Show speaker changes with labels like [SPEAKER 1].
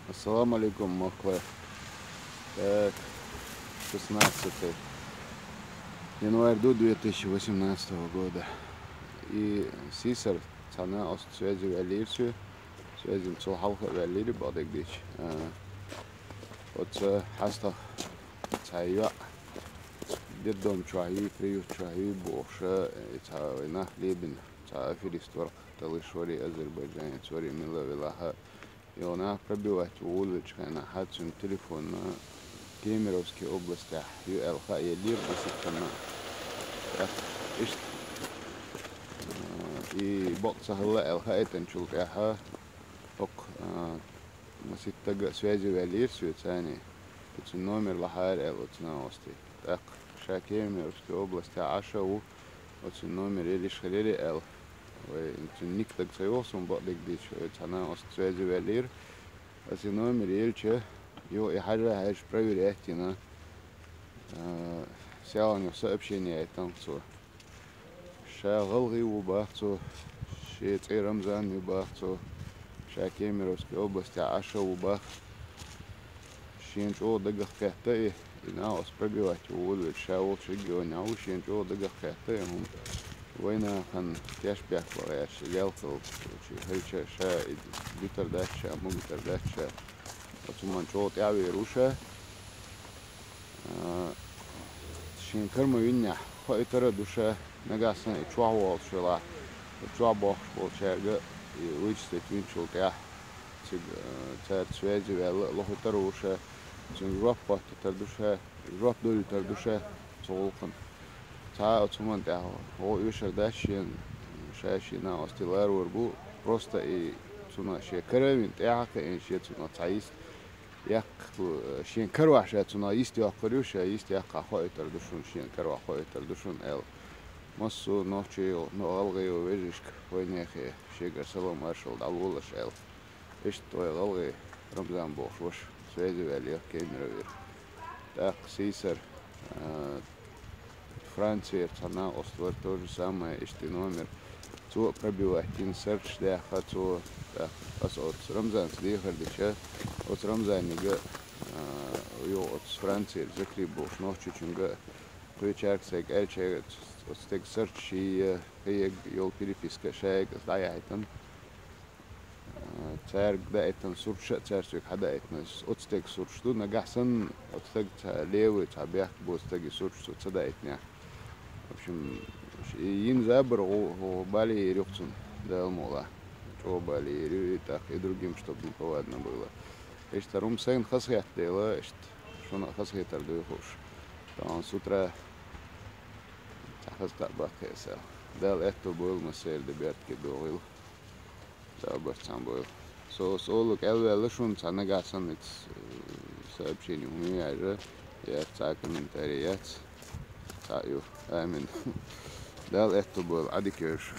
[SPEAKER 1] Ассаламу алейкум, Москва. Так, 16 января 2018 года. И Сисар, цена ост связи валирсию, связи цухалха валири бадык дич. Вот хаста цайва, дедом чуаи, приют чуаи, бовша, цайна хлебин, цай филиствор, талышвари Азербайджане, цвари мила вилаха. И она пробивать улочка на хатsun телефон на Кемеровской области ЮЛХ Елир десятина. И бокса хла ЛХ это чултяха ок маситтага связи валир свецани. Это номер лахар элотнаости. Так Кемеровской области Ашау это номер или шхалили эл. Никто к союзу бадик дич, это она связи валир. Это номер ельче, его и хажа хаж проверять на сегодня сообщение там что шагалги убахцо, шесть Рамзан убахцо, Кемеровской области Аша убах, шинчо дагахката и на ос пробивать улы шаул шигио на у шинчо дагахката ему война хан тяжпях варяш ялкал хельче ша битер дача мугитер дача отуман чот яви руша шин карма виння хойтера душа нагасна и чуавол шила чуабох болчерга и вычистить винчул я циг царь связи лохотер руша цин жопа тер душа жоп доль тер душа цолхан та отуман да о вишер дача шашина остилар урбу просто и цуна ше каравин яка и ше цуна цаис як шин карва ше цуна исти акрюша исти яка хойтер душун шин карва хойтер душун эл массу ночи но алгайо вежишк войнехе шегар салом маршал давулаш эл что алгай Рамзан бохш связи вали Кемеровир так Сисар Франция цена оствор то же самое ишти номер цо пробивать инсерч да хацо так от Рамзан слихар дича от Рамзанига ё от Франции закрибош ночи чунга туйчарксек элче от стек серч и ел переписка шег сдаяйтан церг да этан сурша церсик хада этнас от стек суршту нагасан от стек левый табях бостеги суршту цадайтня. В общем, им забр о Бали рюкцун да мола, о Бали рю и так и другим, чтобы не повадно было. Эшт рум сэн хасхят дела, эшт шона хасхетар дуйхуш. Там с утра хасхат бахеса. Дал это был масер де бертки доил. Забр сам был. Солок элвел шун цанагасан сообщение у меня же. Я цак комментарий. Таю, амин. Дал это был адикеш.